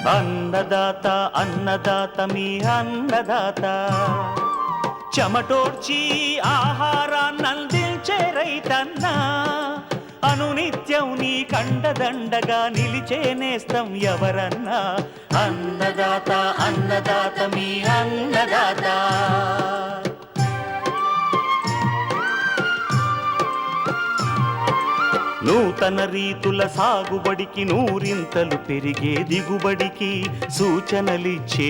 అన్నదాత అన్నదాత మీ అన్నదాత, చెమటోడ్చి ఆహారాన్నందించే రైతన్నా, అనునిత్యం నీ కండదండగా నిలిచే నేస్తం ఎవరన్నా. అన్నదాత అన్నదాత మీ అన్నదాత. నూతన రీతుల సాగుబడికి, నూరింతలు పెరిగే దిగుబడికి సూచనలిచ్చే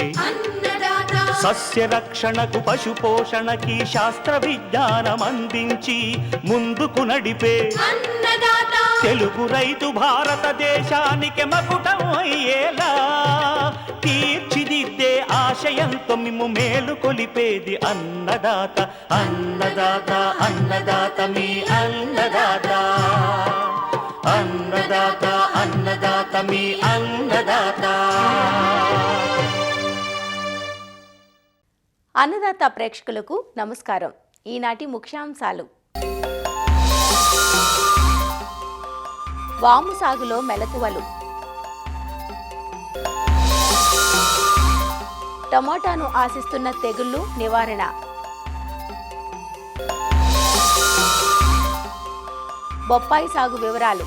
సస్య రక్షణకు, పశు పోషణకి శాస్త్ర విజ్ఞానం అందించి ముందుకు నడిపే తెలుగు రైతు భారతదేశానికి మకుటం అయ్యేలా తీర్చిదిద్దే ఆశయంతో మిమ్ము మేలు కొలిపేది అన్నదాత. అన్నదాత అన్నదాత మీ అన్నదాత. అన్నదాత అన్నదాత మీ అన్నదాత. అన్నదాత ప్రేక్షకులకు నమస్కారం. ఈనాటి ముఖ్యాంశాలు: వాము సాగులో మెలకువలు, టమోటాను ఆశిస్తున్న తెగుళ్లు నివారణ, బొప్పాయి సాగు వివరాలు.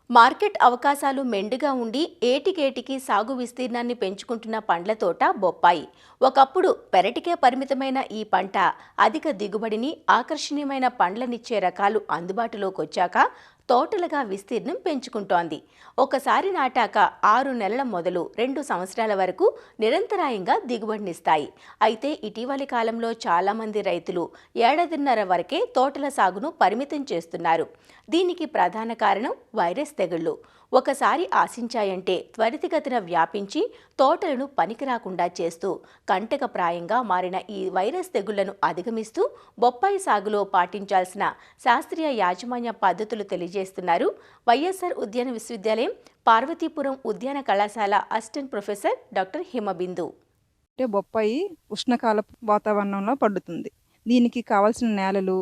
మార్కెట్ అవకాశాలు మెండుగా ఉండి ఏటికేటికి సాగు విస్తీర్ణాన్ని పెంచుకుంటున్న పండ్ల తోట బొప్పాయి. ఒకప్పుడు పెరటికే పరిమితమైన ఈ పంట అధిక దిగుబడిని, ఆకర్షణీయమైన పండ్లనిచ్చే రకాలు అందుబాటులోకి వచ్చాక తోటలుగా విస్తీర్ణం పెంచుకుంటోంది. ఒకసారి నాటాక 6 నెలల మొదలు 2 సంవత్సరాల వరకు నిరంతరాయంగా దిగుబడినిస్తాయి. అయితే ఇటీవలి కాలంలో చాలామంది రైతులు ఏడాదిన్నర వరకే తోటల సాగును పరిమితం చేస్తున్నారు. దీనికి ప్రధాన కారణం వైరస్ తెగుళ్లు. ఒకసారి ఆశించాయంటే త్వరితగతిన వ్యాపించి తోటలను పనికిరాకుండా చేస్తూ కంటకప్రాయంగా మారిన ఈ వైరస్ తెగుళ్లను అధిగమిస్తూ బొప్పాయి సాగులో పాటించాల్సిన శాస్త్రీయ యాజమాన్య పద్ధతులు తెలియజేస్తున్నారు వైఎస్ఆర్ ఉద్యాన విశ్వవిద్యాలయం పార్వతీపురం ఉద్యాన కళాశాల అసిస్టెంట్ ప్రొఫెసర్ డాక్టర్ హిమబిందు. బొప్పాయి ఉష్ణకాల వాతావరణంలో పండుతుంది. దీనికి కావలసిన నేలలు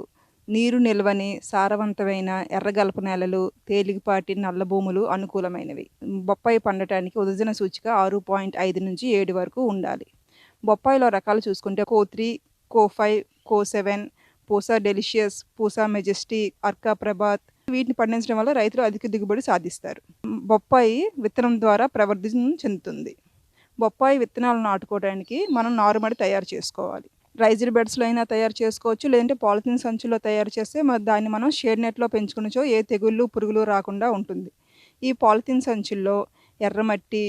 నీరు నిల్వని సారవంతమైన ఎర్రగలప నేలలు, తేలికపాటి నల్ల భూములు అనుకూలమైనవి. బొప్పాయి పండటానికి ఉదజన సూచిక 6.5 నుంచి 7 వరకు ఉండాలి. బొప్పాయిలో రకాలు చూసుకుంటే కో3, కో5, కో7, పూసా డెలిషియస్, పూసా మెజెస్టిక్, అర్కా ప్రభాత్ వీటిని పండించడం వల్ల రైతులు అధిక దిగుబడి సాధిస్తారు. బొప్పాయి విత్తనం ద్వారా ప్రవర్ధన చెందుతుంది. బొప్పాయి విత్తనాలను నాటుకోవడానికి మనం నారుమడి తయారు చేసుకోవాలి. రైజర్ బెడ్స్లో అయినా తయారు చేసుకోవచ్చు, లేదంటే పాలిథిన్ సంచుల్లో తయారు చేస్తే దాన్ని మనం షేడ్ నెట్లో పెంచుకునేచో ఏ తెగుళ్ళు పురుగులు రాకుండా ఉంటుంది. ఈ పాలిథిన్ సంచుల్లో ఎర్రమట్టి,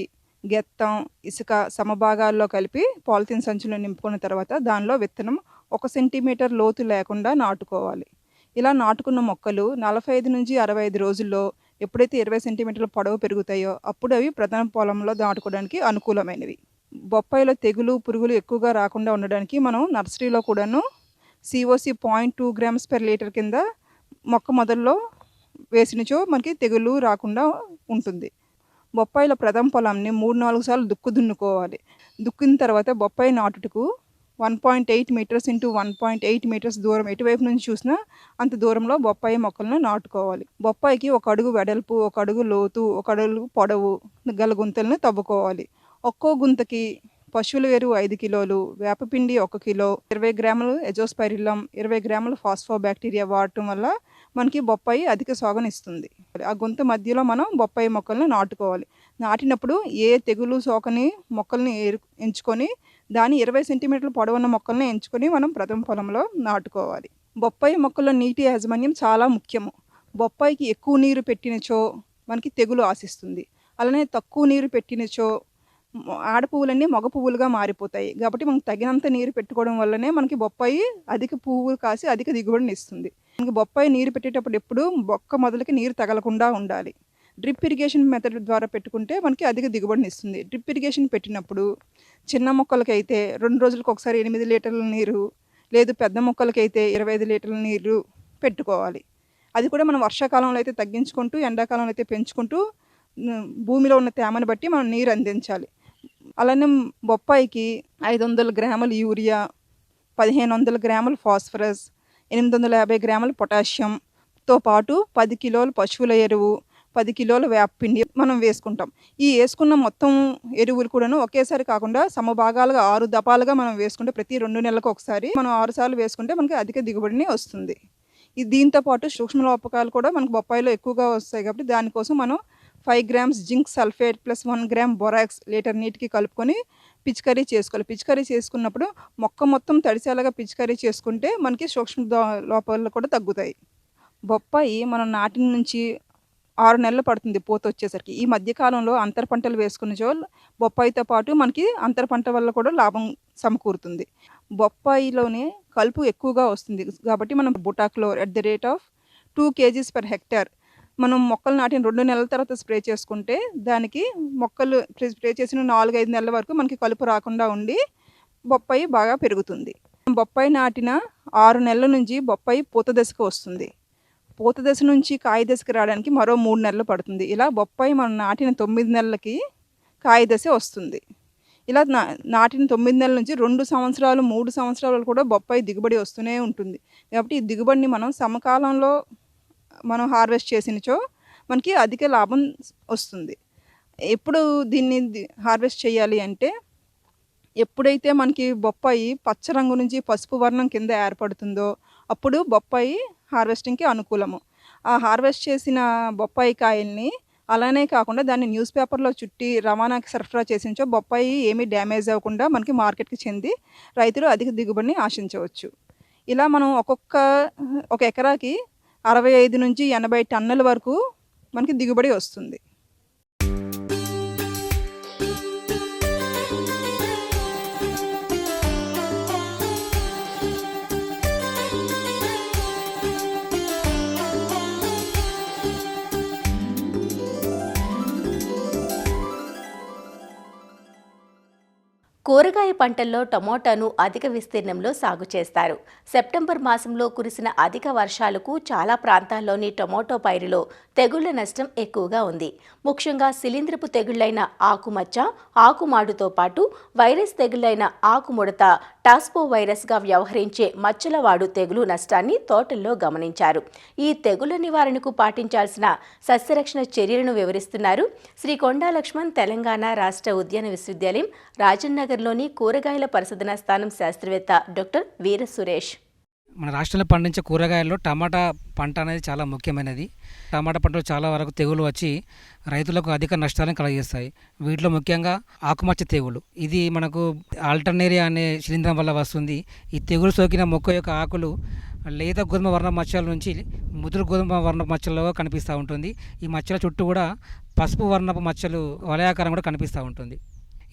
గెత్తం, ఇసుక సమభాగాల్లో కలిపి పాలిథిన్ సంచుల్లో నింపుకున్న తర్వాత దానిలో విత్తనం 1 సెంటీమీటర్ లోతు లేకుండా నాటుకోవాలి. ఇలా నాటుకున్న మొక్కలు 45 నుంచి 65 రోజుల్లో ఎప్పుడైతే 20 సెంటీమీటర్ల పొడవు పెరుగుతాయో అప్పుడు అవి ప్రధాన పొలంలో నాటుకోవడానికి అనుకూలమైనవి. బొప్పాయిలో తెగులు పురుగులు ఎక్కువగా రాకుండా ఉండడానికి మనం నర్సరీలో కూడాను COC 0.2 grams per లీటర్ కింద మొక్క మొదల్లో వేసినచో మనకి తెగులు రాకుండా ఉంటుంది. బొప్పాయిలో ప్రథమ పొలాన్ని 3-4 సార్లు దున్నుకోవాలి. దుక్కిన తర్వాత బొప్పాయి నాటుటకు 1.8 మీటర్స్ ఇంటూ 1.8 మీటర్స్ దూరం ఎటువైపు నుంచి చూసినా అంత దూరంలో బొప్పాయి మొక్కలను నాటుకోవాలి. బొప్పాయికి 1 అడుగు వెడల్పు, 1 అడుగు లోతు, 1 అడుగు పొడవు గల గుంతలను తవ్వుకోవాలి. ఒక్కో గుంతకి పశువుల ఎరువు 5 కిలోలు, వేపపిండి 1 కిలో, 20 గ్రాములు ఎజోస్పైరిల్లం, 20 గ్రాములు ఫాస్ఫోబాక్టీరియా వాడటం వల్ల మనకి బొప్పాయి అధిక సోకనిస్తుంది. ఆ గుంత మధ్యలో మనం బొప్పాయి మొక్కలను నాటుకోవాలి. నాటినప్పుడు ఏ తెగులు సోకని మొక్కల్ని ఎంచుకొని దాని 20 సెంటీమీటర్ల పొడవున్న మొక్కల్ని ఎంచుకొని మనం ప్రథమ పొలంలో నాటుకోవాలి. బొప్పాయి మొక్కల్లో నీటి యాజమాన్యం చాలా ముఖ్యము. బొప్పాయికి ఎక్కువ నీరు పెట్టినచో మనకి తెగులు ఆశిస్తుంది. అలానే తక్కువ నీరు పెట్టినచో ఆడ పువ్వులన్నీ మగ పువ్వులుగా మారిపోతాయి. కాబట్టి మనకు తగినంత నీరు పెట్టుకోవడం వల్లనే మనకి బొప్పాయి అధిక పువ్వులు కాసి అధిక దిగుబడిని ఇస్తుంది. మనకి బొప్పాయి నీరు పెట్టేటప్పుడు ఎప్పుడు బొక్క మొదలకి నీరు తగలకుండా ఉండాలి. డ్రిప్ ఇరిగేషన్ మెథడ్ ద్వారా పెట్టుకుంటే మనకి అధిక దిగుబడిని ఇస్తుంది. డ్రిప్ ఇరిగేషన్ పెట్టినప్పుడు చిన్న మొక్కలకైతే 2 రోజులకు ఒకసారి 8 లీటర్ల నీరు, లేదు పెద్ద మొక్కలకైతే 25 లీటర్ల నీరు పెట్టుకోవాలి. అది కూడా మనం వర్షాకాలంలో అయితే తగ్గించుకుంటూ, ఎండాకాలంలో అయితే పెంచుకుంటూ భూమిలో ఉన్న తేమను బట్టి మనం నీరు అందించాలి. అలానే బొప్పాయికి 500 గ్రాముల యూరియా, 1500 గ్రాముల ఫాస్ఫరస్, 850 గ్రాముల పొటాషియంతో పాటు 10 కిలోల పశువుల ఎరువు, 10 కిలోల వేపపిండి మనం వేసుకుంటాం. ఈ వేసుకున్న మొత్తం ఎరువులు కూడాను ఒకేసారి కాకుండా సమభాగాలుగా 6 దపాలుగా మనం వేసుకుంటే ప్రతి 2 నెలలకు ఒకసారి మనం 6 సార్లు వేసుకుంటే మనకి అధిక దిగుబడిని వస్తుంది. దీంతో పాటు సూక్ష్మలోపకాలు కూడా మనకు బొప్పాయిలో ఎక్కువగా వస్తాయి కాబట్టి దానికోసం మనం 5 grams zinc sulphate plus 1 gram borax litre నీటికి కలుపుకొని పిచికారీ చేసుకోవాలి. పిచికారీ చేసుకున్నప్పుడు మొక్క మొత్తం తడిసేలాగా పిచికారీ చేసుకుంటే మనకి లోపాలు కూడా తగ్గుతాయి. బొప్పాయి మనం నాటిన నుంచి 6 నెలలు పడుతుంది పూత వచ్చేసరికి. ఈ మధ్యకాలంలో అంతర పంటలు వేసుకున్న బొప్పాయితో పాటు మనకి అంతర పంట వల్ల కూడా లాభం సమకూరుతుంది. బొప్పాయిలోనే కలుపు ఎక్కువగా వస్తుంది కాబట్టి మనం బుటాక్లోర్ @2 kgs per hectare మనం మొక్కలు నాటిన 2 నెలల తర్వాత స్ప్రే చేసుకుంటే దానికి మొక్కలు స్ప్రే చేసిన 4-5 నెలల వరకు మనకి కలుపు రాకుండా ఉండి బొప్పాయి బాగా పెరుగుతుంది. బొప్పాయి నాటిన 6 నెలల నుంచి బొప్పాయి పూత దశకు వస్తుంది. పూత దశ నుంచి కాయ దశకు రావడానికి మరో 3 నెలలు పడుతుంది. ఇలా బొప్పాయి మనం నాటిన 9 నెలలకి కాయ దశ వస్తుంది. ఇలా నాటిన 9 నెలల నుంచి 2 సంవత్సరాలు 3 సంవత్సరాలు కూడా బొప్పాయి దిగుబడి వస్తూనే ఉంటుంది. కాబట్టి ఈ దిగుబడిని మనం సమకాలంలో మనం హార్వెస్ట్ చేసినచో మనకి అధిక లాభం వస్తుంది. ఎప్పుడు దీన్ని హార్వెస్ట్ చేయాలి అంటే ఎప్పుడైతే మనకి బొప్పాయి పచ్చ రంగు నుంచి పసుపు వర్ణం కింద ఏర్పడుతుందో అప్పుడు బొప్పాయి హార్వెస్టింగ్కి అనుకూలము. ఆ హార్వెస్ట్ చేసిన బొప్పాయి కాయల్ని అలానే కాకుండా దాన్ని న్యూస్ పేపర్లో చుట్టి రవాణాకి సరఫరా చేసించో బొప్పాయి ఏమీ డ్యామేజ్ అవ్వకుండా మనకి మార్కెట్కి చెంది రైతులు అధిక దిగుబడిని ఆశించవచ్చు. ఇలా మనం ఒక ఎకరాకి 65 నుంచి 80 టన్నుల వరకు మనకి దిగుబడి వస్తుంది. కూరగాయ పంటల్లో టమోటాను అధిక విస్తీర్ణంలో సాగు చేస్తారు. సెప్టెంబర్ మాసంలో కురిసిన అధిక వర్షాలకు చాలా ప్రాంతాల్లోని టమోటో పైరులో తెగుళ్ల నష్టం ఎక్కువగా ఉంది. ముఖ్యంగా శిలీంధ్రపు తెగుళ్లైన ఆకుమచ్చ, ఆకుమాడుతో పాటు వైరస్ తెగుళ్లైన ఆకుముడత, టాస్పో వైరస్గా వ్యవహరించే మచ్చలవాడు తెగులు నష్టాన్ని తోటల్లో గమనించారు. ఈ తెగుళ్ల నివారణకు పాటించాల్సిన సస్యరక్షణ చర్యలను వివరిస్తున్నారు శ్రీ కొండా లక్ష్మణ్ తెలంగాణ రాష్ట్ర ఉద్యాన విశ్వవిద్యాలయం రాజన్నగర్లోని కూరగాయల పరిశోధనా స్థానం శాస్త్రవేత్త డాక్టర్ వీర సురేష్. మన రాష్ట్రంలో పండించే కూరగాయల్లో టమాటా పంట అనేది చాలా ముఖ్యమైనది. టమాటా పంటలో చాలా వరకు తెగులు వచ్చి రైతులకు అధిక నష్టాలను కలుగజేస్తాయి. వీటిలో ముఖ్యంగా ఆకుమచ్చ తెగులు, ఇది మనకు ఆల్టర్నేరియా అనే శిలీంధ్రం వల్ల వస్తుంది. ఈ తెగులు సోకిన మొక్క యొక్క ఆకులు లేత గోధుమ వర్ణ మచ్చల నుంచి ముదురు గోధుమ వర్ణ మచ్చల్లో కనిపిస్తూ ఉంటుంది. ఈ మచ్చల చుట్టూ కూడా పసుపు వర్ణపు మచ్చలు వలయాకారం కూడా కనిపిస్తూ ఉంటుంది.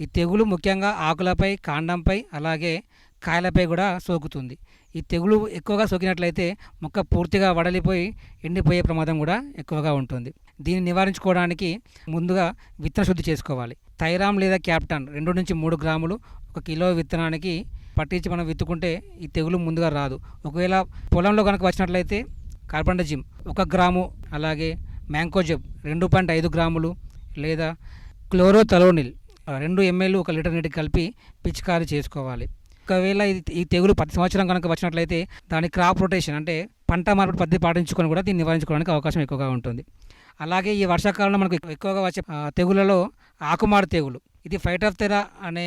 ఈ తెగులు ముఖ్యంగా ఆకులపై, కాండంపై, అలాగే కాయలపై కూడా సోకుతుంది. ఈ తెగులు ఎక్కువగా సోకినట్లయితే మొక్క పూర్తిగా వడలిపోయి ఎండిపోయే ప్రమాదం కూడా ఎక్కువగా ఉంటుంది. దీన్ని నివారించుకోవడానికి ముందుగా విత్తన శుద్ధి చేసుకోవాలి. థైరామ్ లేదా క్యాప్టాన్ 2 నుంచి 3 గ్రాములు 1 కిలో విత్తనానికి పట్టించి మనం విత్తుకుంటే ఈ తెగులు ముందుగా రాదు. ఒకవేళ పొలంలో కనుక వచ్చినట్లయితే కార్బండజిమ్ 1 గ్రాము, అలాగే మ్యాంకోజెబ్ 2.5 గ్రాములు లేదా క్లోరోథలోనిల్ 2 ml 1 లీటర్ నీటికి కలిపి పిచికారీ చేసుకోవాలి. ఒకవేళ ఈ తెగులు ప్రతి సంవత్సరం కనుక వచ్చినట్లయితే దాని క్రాప్ రొటేషన్ అంటే పంట మార్పిడి పద్ధతి పాటించుకొని కూడా దీన్ని నివారించుకోవడానికి అవకాశం ఎక్కువగా ఉంటుంది. అలాగే ఈ వర్షాకాలంలో మనకు ఎక్కువగా వచ్చే తెగులలో ఆకుమాడు తెగులు, ఇది ఫైటోప్తెరా అనే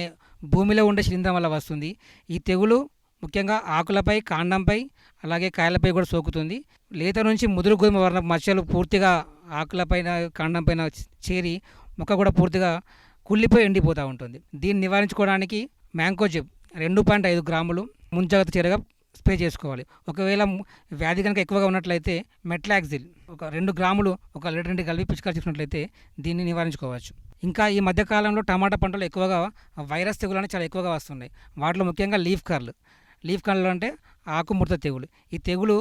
భూమిలో ఉండే శిలీంధ్రం వల్ల వస్తుంది. ఈ తెగులు ముఖ్యంగా ఆకులపై, కాండంపై, అలాగే కాయలపై కూడా సోకుతుంది. లేత నుంచి ముదురు గోధుమ వర్ణ మచ్చలు పూర్తిగా ఆకులపైన, కాండంపైన చేరి మొక్క కూడా పూర్తిగా కుళ్ళిపోయి ఎండిపోతూ ఉంటుంది. దీన్ని నివారించుకోవడానికి మ్యాంకోజెబ్ 2.5 గ్రాములు ముంజాగ్రత్త చర్యగా స్ప్రే చేసుకోవాలి. ఒకవేళ వ్యాధి కనుక ఎక్కువగా ఉన్నట్లయితే మెట్లాక్సిల్ 2 గ్రాములు 1 లీటర్ నీటికి కలిపి పిచికారీ చేసుకున్నట్లయితే దీన్ని నివారించుకోవచ్చు. ఇంకా ఈ మధ్యకాలంలో టమాటా పంటలు ఎక్కువగా వైరస్ తెగులు అనేవి చాలా ఎక్కువగా వస్తున్నాయి. వాటిలో ముఖ్యంగా లీఫ్ కర్ల్ అంటే ఆకుముడత తెగులు. ఈ తెగులు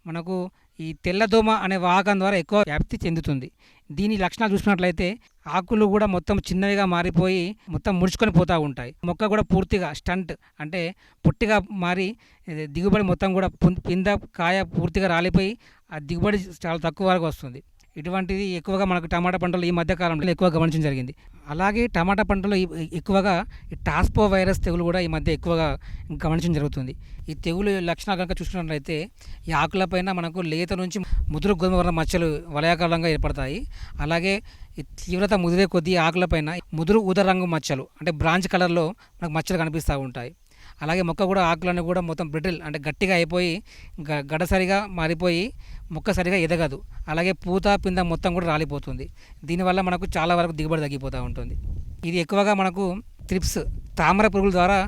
మనకు ఈ తెల్లదోమ అనే వాహకం ద్వారా ఎక్కువ వ్యాప్తి చెందుతుంది. దీని లక్షణాలు చూసినట్లయితే ఆకులు కూడా మొత్తం చిన్నవిగా మారిపోయి మొత్తం ముడుచుకొని పోతూ ఉంటాయి. మొక్క కూడా పూర్తిగా స్టంట్ అంటే పొట్టిగా మారి దిగుబడి మొత్తం కూడా పింద కాయ పూర్తిగా రాలిపోయి ఆ దిగుబడి చాలా తక్కువ వరకు వస్తుంది. ఇటువంటిది ఎక్కువగా మనకు టమాటా పంటలు ఈ మధ్య కాలంలో ఎక్కువ గమనించడం జరిగింది. అలాగే టమాటా పంటలో ఎక్కువగా ఈ టాస్పో వైరస్ తెగులు కూడా ఈ మధ్య ఎక్కువగా గమనించడం జరుగుతుంది. ఈ తెగులు లక్షణాలు కనుక చూసుకున్నట్లయితే ఈ ఆకులపైన మనకు లేత నుంచి ముదురు గోధుమ వర్ణ మచ్చలు వలయాకారంగా ఏర్పడతాయి. అలాగే ఈ తీవ్రత ముదిరే కొద్దీ ఆకులపైన ముదురు ఊద రంగు మచ్చలు అంటే బ్రాంచ్ కలర్లో మనకు మచ్చలు కనిపిస్తూ ఉంటాయి. అలాగే మొక్క కూడా ఆకులన్నీ కూడా మొత్తం బ్రిటిల్ అంటే గట్టిగా అయిపోయి గడసరిగా మారిపోయి మొక్క సరిగా ఎదగదు. అలాగే పూత పింద మొత్తం కూడా రాలిపోతుంది. దీనివల్ల మనకు చాలా వరకు దిగుబడి తగ్గిపోతూ ఉంటుంది. ఇది ఎక్కువగా మనకు త్రిప్స్ తామర పురుగుల ద్వారా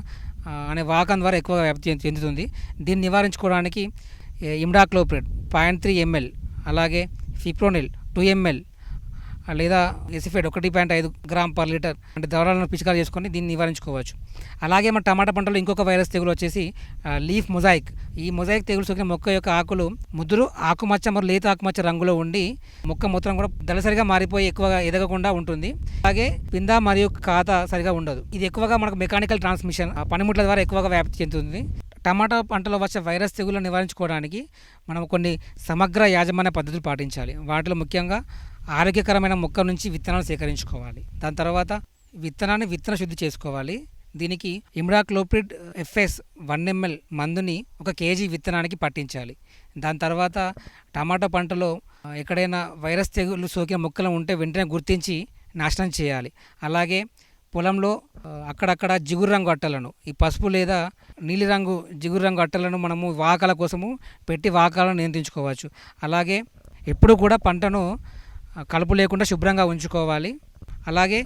అనే వాకం ద్వారా ఎక్కువగా వ్యాప్తి చెందుతుంది. దీన్ని నివారించుకోవడానికి ఇమ్డాక్లోప్రిడ్ 0.3 ml అలాగే ఫిప్రోనిల్ 2 ml లేదా ఎసిఫేట్ 1.5 గ్రామ్ పర్ లీటర్ అంటే ద్రవాలను పిచికారీ చేసుకొని దీన్ని నివారించుకోవచ్చు. అలాగే మన టమాటా పంటలో ఇంకొక వైరస్ తెగులు వచ్చేసి లీఫ్ మొజాయిక్. ఈ మొజాయిక్ తెగులు సోకిన మొక్క యొక్క ఆకులు ముదురు ఆకుమచ్చ మరియు లేత ఆకుమచ్చ రంగులో ఉండి మొక్క మొత్తం కూడా దళసరిగా మారిపోయి ఎక్కువగా ఎదగకుండా ఉంటుంది. అలాగే పింద మరియు కాత సరిగా ఉండదు. ఇది ఎక్కువగా మనకు మెకానికల్ ట్రాన్స్మిషన్ పనిముట్ల ద్వారా ఎక్కువగా వ్యాప్తి చెందుతుంది. టమాటా పంటలో వచ్చే వైరస్ తెగులను నివారించుకోవడానికి మనం కొన్ని సమగ్ర యాజమాన్య పద్ధతులు పాటించాలి. వాటిలో ముఖ్యంగా ఆరోగ్యకరమైన మొక్క నుంచి విత్తనాలు సేకరించుకోవాలి. దాని తర్వాత విత్తనాన్ని విత్తన శుద్ధి చేసుకోవాలి. దీనికి ఇమ్డాక్లోప్రిడ్ FS 1 ml మందుని 1 kg విత్తనానికి పట్టించాలి. దాని తర్వాత టమాటా పంటలో ఎక్కడైనా వైరస్ తెగులు సోకిన మొక్కలు ఉంటే వెంటనే గుర్తించి నాశనం చేయాలి. అలాగే పొలంలో అక్కడక్కడ జిగురు రంగు అట్టలను ఈ పసుపు లేదా నీలిరంగు జిగురు రంగు అట్టలను మనము వాకాల కోసము పెట్టి వాకాలను నియంత్రించుకోవచ్చు. అలాగే ఎప్పుడు కూడా పంటను కలుపు లేకుండా శుభ్రంగా ఉంచుకోవాలి. అలాగే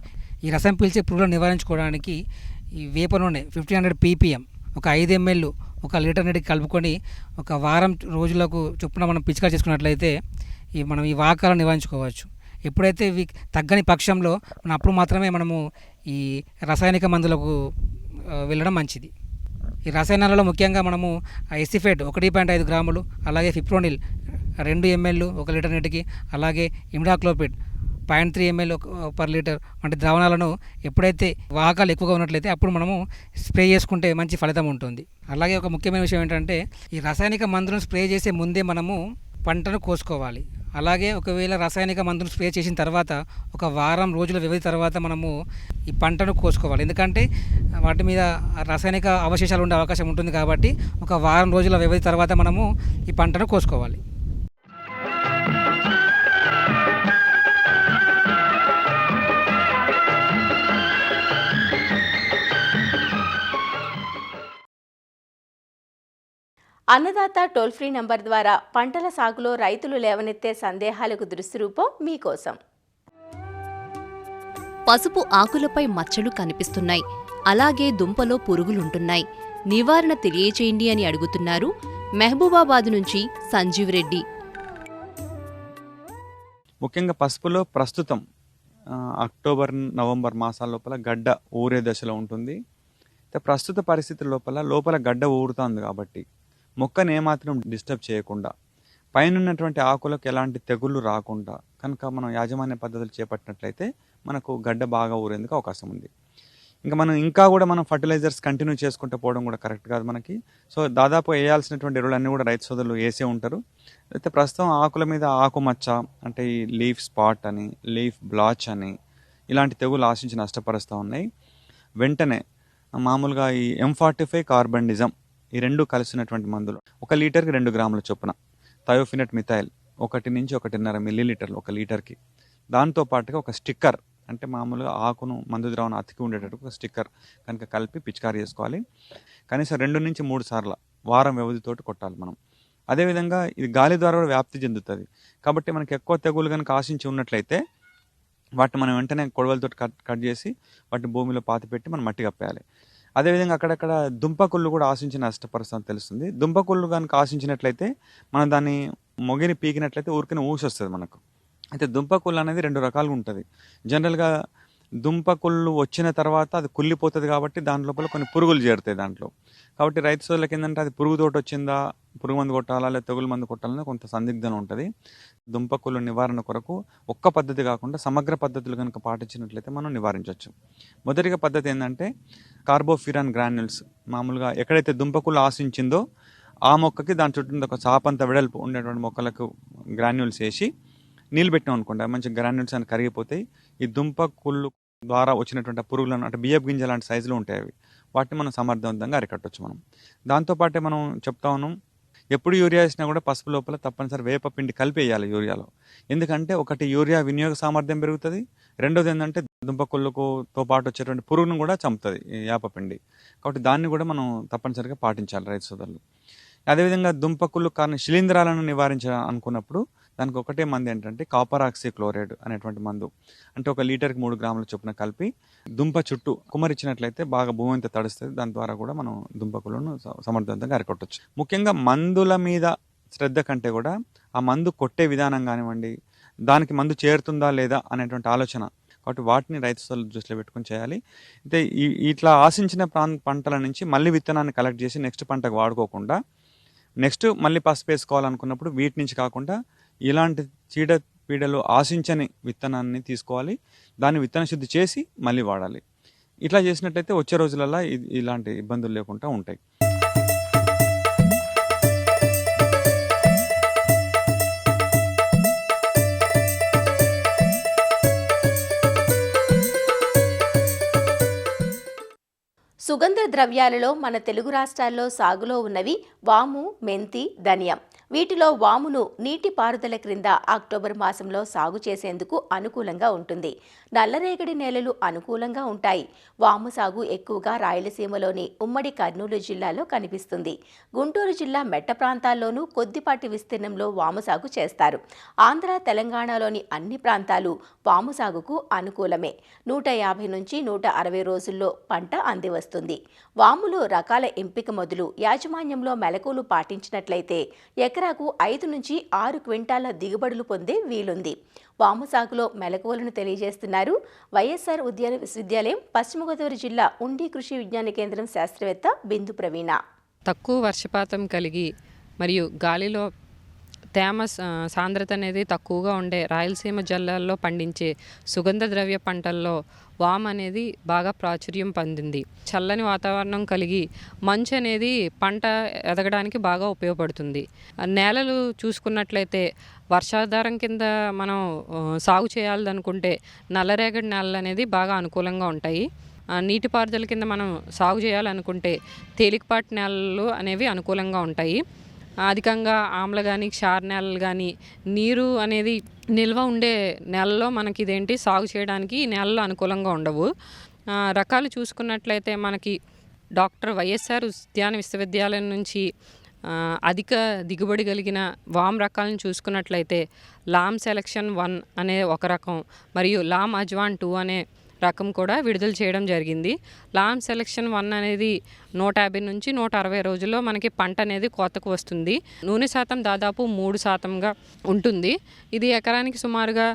ఈ రసం పీల్చే పురుగులను నివారించుకోవడానికి ఈ వేప నూనె 1500 ppm 5 ml 1 లీటర్ నీటికి కలుపుకొని 1 వారం రోజులకు చొప్పున మనం పిచికారీ చేసుకున్నట్లయితే మనం ఈ వాకాలను నివారించుకోవచ్చు. ఎప్పుడైతే ఇవి తగ్గని పక్షంలో అప్పుడు మాత్రమే మనము ఈ రసాయనిక మందులకు వెళ్ళడం మంచిది. ఈ రసాయనాలలో ముఖ్యంగా మనము ఎసిఫేట్ 1.5 గ్రాములు అలాగే ఫిప్రోనిల్ 2 ml 1 లీటర్ నీటికి అలాగే ఇమ్డాక్లోపిడ్ 0.3 ml పర్ లీటర్ వంటి ద్రావణాలను ఎప్పుడైతే వాహకాలు ఎక్కువగా ఉన్నట్లయితే అప్పుడు మనము స్ప్రే చేసుకుంటే మంచి ఫలితం ఉంటుంది. అలాగే ఒక ముఖ్యమైన విషయం ఏంటంటే ఈ రసాయనిక మందులను స్ప్రే చేసే ముందే మనము పంటను కోసుకోవాలి. అలాగే ఒకవేళ రసాయనిక మందులు స్ప్రే చేసిన తర్వాత 1 వారం రోజుల వ్యవధి తర్వాత మనము ఈ పంటను కోసుకోవాలి. ఎందుకంటే వాటి మీద రసాయనిక అవశేషాలు ఉండే అవకాశం ఉంటుంది కాబట్టి 1 వారం రోజుల వ్యవధి తర్వాత మనము ఈ పంటను కోసుకోవాలి. అన్నదాత టోల్ ఫ్రీ నంబర్ ద్వారా పంటల సాగులో రైతులు లేవనెత్తే సందేహాలకు దృష్టిరూపం మీకోసం. పసుపు ఆకులపై మచ్చలు కనిపిస్తున్నాయి, అలాగే దుంపలో పురుగులుంటున్నాయి, నివారణ తెలియచేయండి అని అడుగుతున్నారు మహబూబాబాద్ నుంచి సంజీవ్ రెడ్డి. ముఖ్యంగా పసుపులో ప్రస్తుతం అక్టోబర్ నవంబర్ మాసాల లోపల గడ్డ ఊరే దశలో ఉంటుంది. ప్రస్తుత పరిస్థితుల లోపల గడ్డ ఊరుతుంది కాబట్టి మొక్కను ఏమాత్రం డిస్టర్బ్ చేయకుండా పైన ఆకులకు ఎలాంటి తెగుళ్ళు రాకుండా కనుక మనం యాజమాన్య పద్ధతులు చేపట్టినట్లయితే మనకు గడ్డ బాగా ఊరేందుకు అవకాశం ఉంది. ఇంకా కూడా మనం ఫర్టిలైజర్స్ కంటిన్యూ చేసుకుంటూ పోవడం కూడా కరెక్ట్ కాదు మనకి. సో దాదాపు వేయాల్సినటువంటి ఎరువులన్నీ కూడా రైతు సోదరులు వేసే ఉంటారు. అయితే ప్రస్తుతం ఆకుల మీద ఆకుమచ్చ అంటే ఈ లీఫ్ స్పాట్ అని లీఫ్ బ్లాచ్ అని ఇలాంటి తెగులు ఆశించి నష్టపరుస్తూ ఉన్నాయి. వెంటనే మామూలుగా ఈ M45 కార్బండిజం ఈ 2 కలిసినటువంటి మందులు 1 లీటర్కి 2 గ్రాముల చొప్పున థయోఫినట్ మిథైల్ 1 నుంచి 1.5 మిల్లీలీటర్లు 1 లీటర్కి, దాంతో పాటుగా ఒక స్టిక్కర్ అంటే మామూలుగా ఆకును మందు ద్రావణం అతికి ఉండేటట్టు ఒక స్టిక్కర్ కనుక కలిపి పిచికారీ చేసుకోవాలి. కనీసం 2 నుంచి 3 సార్లు వారం వ్యవధితోటి కొట్టాలి మనం. అదేవిధంగా ఇది గాలి ద్వారా కూడా వ్యాప్తి చెందుతుంది కాబట్టి మనకి ఎక్కువ తెగులు కనుక ఆశించి ఉన్నట్లయితే వాటిని మనం వెంటనే కొడవలతో కట్ చేసి వాటిని భూమిలో పాతిపెట్టి మనం మట్టి కప్పేయాలి. అదేవిధంగా అక్కడక్కడ దుంపకుళ్ళు కూడా ఆశించి నష్టపరుస్తామని తెలుస్తుంది. దుంపకుళ్ళు కనుక ఆశించినట్లయితే మనం దాన్ని మొగిని పీకినట్లయితే ఊరికనే ఊసొస్తుంది మనకు. అయితే దుంపకుళ్ళు అనేది 2 రకాలుగా ఉంటుంది. జనరల్గా దుంపకుళ్ళు వచ్చిన తర్వాత అది కుళ్ళిపోతుంది కాబట్టి దాని లోపల కొన్ని పురుగులు చేరుతాయి దాంట్లో. కాబట్టి రైతు సోదరులకి ఏంటంటే అది పురుగుతోటి వచ్చిందా, పురుగు మందు కొట్టాలా లేదా తెగులు మందు కొట్టాలనే కొంత సందిగ్ధం ఉంటుంది. దుంపకుళ్ళు నివారణ కొరకు ఒక్క పద్ధతి కాకుండా సమగ్ర పద్ధతులు కనుక పాటించినట్లయితే మనం నివారించవచ్చు. మొదటిగా పద్ధతి ఏంటంటే కార్బోఫ్యూరాన్ గ్రాన్యూల్స్. మామూలుగా ఎక్కడైతే దుంపకుళ్ళు ఆశించిందో ఆ మొక్కకి దాని చుట్టూ ఒక చాపంత వెడల్పు ఉండేటువంటి మొక్కలకు గ్రాన్యూల్స్ వేసి నీళ్ళు పెట్టినాం అనుకోండి, మంచి గ్రాన్యూల్స్ అని కరిగిపోతాయి. ఈ దుంప కుళ్ళు ద్వారా వచ్చినటువంటి పురుగులను అంటే బియ్యపు గింజ లాంటి సైజులో ఉంటాయి అవి, వాటిని మనం సమర్థవంతంగా అరికట్టవచ్చు. మనం దాంతోపాటే మనం చెప్తా ఉన్నాం, ఎప్పుడు యూరియా వేసినా కూడా పసుపు లోపల తప్పనిసరి వేప పిండి కలిపి వేయాలి యూరియాలో. ఎందుకంటే ఒకటి యూరియా వినియోగ సామర్థ్యం పెరుగుతుంది, రెండోది ఏంటంటే దుంపకొల్లుతో పాటు వచ్చేటువంటి పురుగును కూడా చంపుతుంది ఈ వేపపిండి. కాబట్టి దాన్ని కూడా మనం తప్పనిసరిగా పాటించాలి రైతు సోదరులు. అదేవిధంగా దుంపకుళ్ళు కారణం శిలీంధ్రాలను నివారించాలనుకున్నప్పుడు దానికి ఒకటే మందు ఏంటంటే కాపర్ ఆక్సీక్లోరైడ్ అనేటువంటి మందు. అంటే 1 లీటర్కి 3 గ్రాముల చొప్పున కలిపి దుంప చుట్టూ కుమరిచ్చినట్లయితే బాగా భూమి అంతా తడుస్తుంది. దాని ద్వారా కూడా మనం దుంపకులను సమర్థవంతంగా అరికొట్టచ్చు. ముఖ్యంగా మందుల మీద శ్రద్ధ కంటే కూడా ఆ మందు కొట్టే విధానం కానివ్వండి, దానికి మందు చేరుతుందా లేదా అనేటువంటి ఆలోచన, కాబట్టి వాటిని రైతు సోదరులు దృష్టిలో పెట్టుకుని చేయాలి. అయితే ఇట్లా ఆశించిన పంటల నుంచి మళ్ళీ విత్తనాన్ని కలెక్ట్ చేసి నెక్స్ట్ పంటకు వాడుకోకుండా నెక్స్ట్ మళ్ళీ పసుపు వేసుకోవాలనుకున్నప్పుడు వీటి నుంచి కాకుండా ఇలాంటి చీడపీడలు ఆశించని విత్తనాన్ని తీసుకోవాలి, దాన్ని విత్తన శుద్ధి చేసి మళ్ళీ వాడాలి. ఇట్లా చేసినట్టయితే వచ్చే రోజులలో ఇలాంటి ఇబ్బందులు లేకుండా ఉంటాయి. సుగంధ ద్రవ్యాలలో మన తెలుగు రాష్ట్రాల్లో సాగులో ఉన్నవి వాము, మెంతి, ధనియం. వీటిలో వామును నీటిపారుదల క్రింద అక్టోబర్ మాసంలో సాగు చేసేందుకు అనుకూలంగా ఉంటుంది. నల్లరేగడి నేలలు అనుకూలంగా ఉంటాయి. వాము సాగు ఎక్కువగా రాయలసీమలోని ఉమ్మడి కర్నూలు జిల్లాలో కనిపిస్తుంది. గుంటూరు జిల్లా మెట్ట ప్రాంతాల్లోనూ కొద్దిపాటి విస్తీర్ణంలో వాము సాగు చేస్తారు. ఆంధ్ర, తెలంగాణలోని అన్ని ప్రాంతాలు వాము సాగుకు అనుకూలమే. 150 నుంచి 160 రోజుల్లో పంట అందివస్తుంది. వాములో రకాల ఎంపిక మొదలు యాజమాన్యంలో మెలకువలు పాటించినట్లయితే ఎకరాకు 5 నుంచి 6 క్వింటాల దిగుబడులు పొందే వీలుంది. వాము సాగులో మెలకువలను తెలియజేస్తున్నారు వైఎస్ఆర్ ఉద్యాన విశ్వవిద్యాలయం పశ్చిమ గోదావరి జిల్లా ఉండి కృషి విజ్ఞాన కేంద్రం శాస్త్రవేత్త బిందు ప్రవీణ. తక్కువ వర్షపాతం కలిగి మరియు గాలిలో తేమ సాంద్రత అనేది తక్కువగా ఉండే రాయలసీమ జిల్లాల్లో పండించే సుగంధ ద్రవ్య పంటల్లో వామ్ అనేది బాగా ప్రాచుర్యం పొందింది. చల్లని వాతావరణం కలిగి మంచు అనేది పంట ఎదగడానికి బాగా ఉపయోగపడుతుంది. నేలలు చూసుకున్నట్లయితే వర్షాధారం కింద మనం సాగు చేయాలనుకుంటే నల్లరేగడి నేలలు అనేది బాగా అనుకూలంగా ఉంటాయి. నీటిపారుదల కింద మనం సాగు చేయాలనుకుంటే తేలికపాటి నేలలు అనేవి అనుకూలంగా ఉంటాయి. అధికంగా ఆమ్ల కానీ క్షార నేలలు కానీ నీరు అనేది నిల్వ ఉండే నేలలో మనకి ఇదేంటి సాగు చేయడానికి ఈ నేలలు అనుకూలంగా ఉండవు. రకాలు చూసుకున్నట్లయితే మనకి డాక్టర్ వైఎస్ఆర్ ఉద్యాన విశ్వవిద్యాలయం నుంచి అధిక దిగుబడి కలిగిన వామ్ రకాలను చూసుకున్నట్లయితే లామ్ సెలక్షన్ 1 అనే ఒక రకం మరియు లామ్ అజ్వాన్ 2 అనే రకం కూడా విడుదల చేయడం జరిగింది. లామ్ సెలక్షన్ 1 అనేది 150 నుంచి 160 రోజుల్లో మనకి పంట అనేది కోతకు వస్తుంది. నూనె శాతం దాదాపు 3% ఉంటుంది. ఇది ఎకరానికి సుమారుగా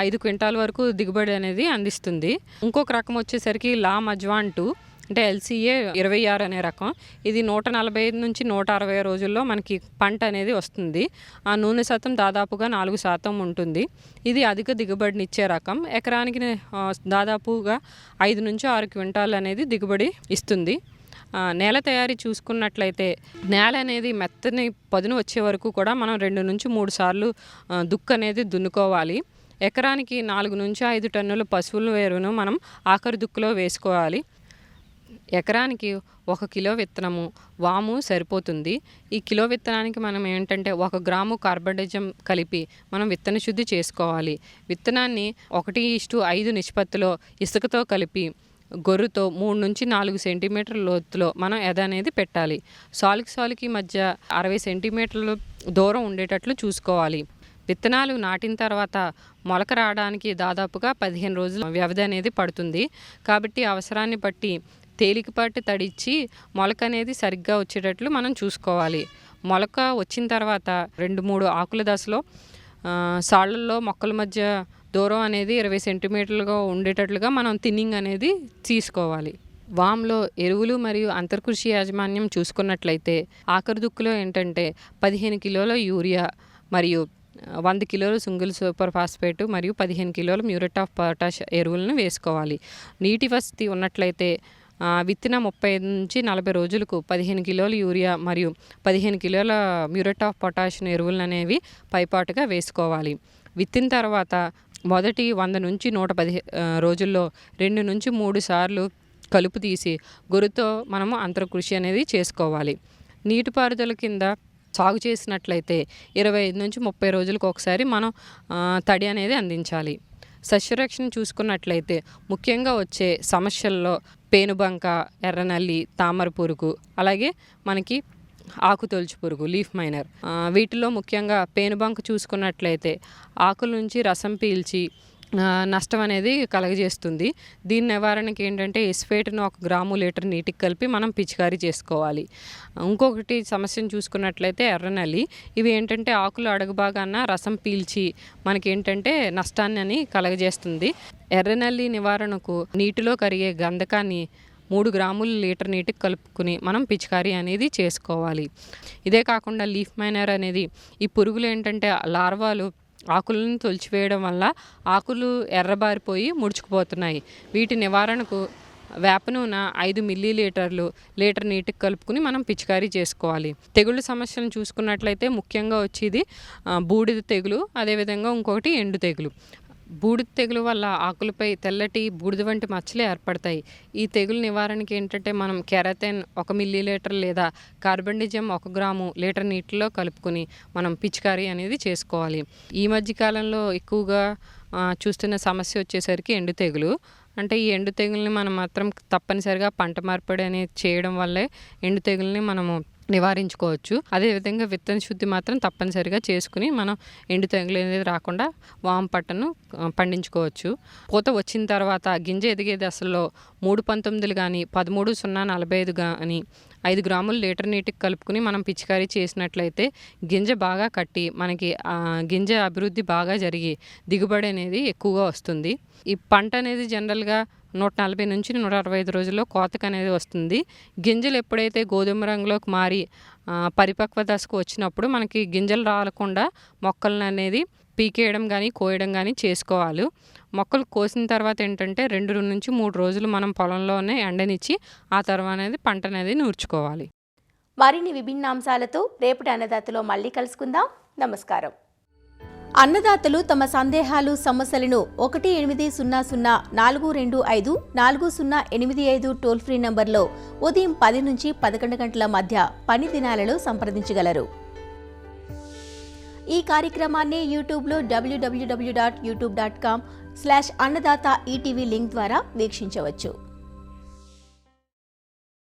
5 క్వింటాల వరకు దిగుబడి అనేది అందిస్తుంది. ఇంకొక రకం వచ్చేసరికి లామ్ అజ్వాన్ 2 అంటే LCA 26 అనే రకం. ఇది 145 నుంచి 160 రోజుల్లో మనకి పంట అనేది వస్తుంది. ఆ నూనె శాతం దాదాపుగా 4% ఉంటుంది. ఇది అధిక దిగుబడినిచ్చే రకం. ఎకరానికి దాదాపుగా 5 నుంచి 6 క్వింటాలు అనేది దిగుబడి ఇస్తుంది. నేల తయారీ చూసుకున్నట్లయితే నేల అనేది మెత్తని పదును వచ్చే వరకు కూడా మనం 2 నుంచి 3 సార్లు దుక్కు అనేది దున్నుకోవాలి. ఎకరానికి 4 నుంచి 5 టన్నుల పశువుల ఎరువును మనం ఆఖరి దుక్కులో వేసుకోవాలి. ఎకరానికి 1 కిలో విత్తనము వాము సరిపోతుంది. ఈ కిలో విత్తనానికి మనం ఏంటంటే 1 గ్రాము కార్బనిజం కలిపి మనం విత్తన శుద్ధి చేసుకోవాలి. విత్తనాన్ని 1:5 నిష్పత్తిలో ఇసుకతో కలిపి గొర్రుతో 3 నుంచి 4 సెంటీమీటర్ల లోతులో మనం ఎద అనేది పెట్టాలి. సాలుకి మధ్య 60 సెంటీమీటర్ల దూరం ఉండేటట్లు చూసుకోవాలి. విత్తనాలు నాటిన తర్వాత మొలక రావడానికి దాదాపుగా 15 రోజుల వ్యవధి అనేది పడుతుంది. కాబట్టి అవసరాన్ని బట్టి తేలికపాటి తడిచ్చి మొలక అనేది సరిగ్గా వచ్చేటట్లు మనం చూసుకోవాలి. మొలక వచ్చిన తర్వాత 2-3 ఆకుల దశలో సాళ్ళల్లో మొక్కల మధ్య దూరం అనేది 20 సెంటీమీటర్లుగా ఉండేటట్లుగా మనం థిన్నింగ్ అనేది తీసుకోవాలి. వామ్లో ఎరువులు మరియు అంతర్కృషి యాజమాన్యం చూసుకున్నట్లయితే ఆఖరి దుక్కులో ఏంటంటే 15 కిలోల యూరియా మరియు 100 కిలోల సింగిల్ సూపర్ ఫాస్ఫేట్ మరియు 15 కిలోల మ్యూరేట్ ఆఫ్ పొటాష్ ఎరువులను వేసుకోవాలి. నీటి వసతి ఉన్నట్లయితే విత్తిన 30 నుంచి 40 రోజులకు 15 కిలోల యూరియా మరియు 15 కిలోల మ్యూరేట్ ఆఫ్ పొటాష్ ఎరువులు అనేవి పైపాటుగా వేసుకోవాలి. విత్తిన తర్వాత మొదటి 100 నుంచి 110 రోజుల్లో 2 నుంచి 3 సార్లు కలుపు తీసి గొర్రుతో మనము అంతరకృషి అనేది చేసుకోవాలి. నీటిపారుదల కింద సాగు చేసినట్లయితే 25 నుంచి 30 రోజులకు ఒకసారి మనం తడి అనేది అందించాలి. సస్యరక్షణ చూసుకున్నట్లయితే ముఖ్యంగా వచ్చే సమస్యల్లో పేనుబంక, ఎర్రనల్లి, తామర పురుగు, అలాగే మనకి ఆకుతొలుచు పురుగు, లీఫ్ మైనర్. వీటిలో ముఖ్యంగా పేనుబంక చూసుకున్నట్లయితే ఆకుల నుంచి రసం పీల్చి నష్టం అనేది కలగజేస్తుంది. దీని నివారణకి ఏంటంటే ఎస్ఫేట్ను 1 గ్రాము లీటర్ నీటికి కలిపి మనం పిచికారీ చేసుకోవాలి. ఇంకొకటి సమస్యను చూసుకున్నట్లయితే ఎర్రనల్లి. ఇవి ఏంటంటే ఆకులు అడుగు భాగాన రసం పీల్చి మనకేంటంటే నష్టాన్ని అని కలగజేస్తుంది. ఎర్రనల్లి నివారణకు నీటిలో కరిగే గంధకాన్ని 3 గ్రాములు లీటర్ నీటికి కలుపుకుని మనం పిచికారీ అనేది చేసుకోవాలి. ఇదే కాకుండా లీఫ్ మైనర్ అనేది ఈ పురుగులు ఏంటంటే లార్వాలు ఆకులను తొలిచివేయడం వల్ల ఆకులు ఎర్రబారిపోయి ముడుచుకుపోతున్నాయి. వీటి నివారణకు వేప నూనె 5 మిల్లీలీటర్లు లీటర్ నీటికి కలుపుకుని మనం పిచికారీ చేసుకోవాలి. తెగుళ్ళ సమస్యలను చూసుకున్నట్లయితే ముఖ్యంగా వచ్చేది బూడిద తెగులు, అదేవిధంగా ఇంకొకటి ఎండు తెగులు. బూడిద తెగులు వల్ల ఆకులపై తెల్లటి బూడిద వంటి మచ్చలు ఏర్పడతాయి. ఈ తెగులు నివారణకి ఏంటంటే మనం కెరటెన్ 1 మిల్లీలీటర్ లేదా కార్బండిజం 1 గ్రాము లీటర్ నీటిలో కలుపుకొని మనం పిచికారీ అనేది చేసుకోవాలి. ఈ మధ్య కాలంలో ఎక్కువగా చూస్తున్న సమస్య వచ్చేసరికి ఎండు తెగులు. అంటే ఈ ఎండు తెగుల్ని మనం మాత్రం తప్పనిసరిగా పంట మార్పిడి అనేది చేయడం వల్లే ఎండు తెగుల్ని మనము నివారించుకోవచ్చు. అదేవిధంగా విత్తన శుద్ధి మాత్రం తప్పనిసరిగా చేసుకుని మనం ఎండు తెగులు అనేది రాకుండా వామ పంటను పండించుకోవచ్చు. పూత వచ్చిన తర్వాత గింజ ఎదిగే దశలో 319 కానీ 13-0-45 కానీ 5 గ్రాములు లీటర్ నీటికి కలుపుకుని మనం పిచికారీ చేసినట్లయితే గింజ బాగా కట్టి మనకి గింజ అభివృద్ధి బాగా జరిగి దిగుబడి అనేది ఎక్కువగా వస్తుంది. ఈ పంట అనేది జనరల్గా 140 నుంచి 165 రోజుల్లో కోతకు అనేది వస్తుంది. గింజలు ఎప్పుడైతే గోధుమ రంగులోకి మారి పరిపక్వ దశకు వచ్చినప్పుడు మనకి గింజలు రాలకుండా మొక్కలను అనేది పీకేయడం కానీ కోయడం కానీ చేసుకోవాలి. మొక్కలు కోసిన తర్వాత ఏంటంటే 2 నుంచి 3 రోజులు మనం పొలంలోనే ఎండనిచ్చి ఆ తర్వాత అనేది పంట అనేది నూర్చుకోవాలి. మరిన్ని విభిన్న అంశాలతో రేపటి అన్నదాతలో మళ్ళీ కలుసుకుందాం. నమస్కారం. అన్నదాతలు తమ సందేహాలు, సమస్యలను 1-800-425-4085 టోల్ ఫ్రీ నంబర్లో ఉదయం 10 నుంచి 11 గంటల మధ్య పని దినాలలో సంప్రదించగలరు. ఈ కార్యక్రమాన్ని యూట్యూబ్లో www.youtube.com/annadaata ETV లింక్ ద్వారా వీక్షించవచ్చు.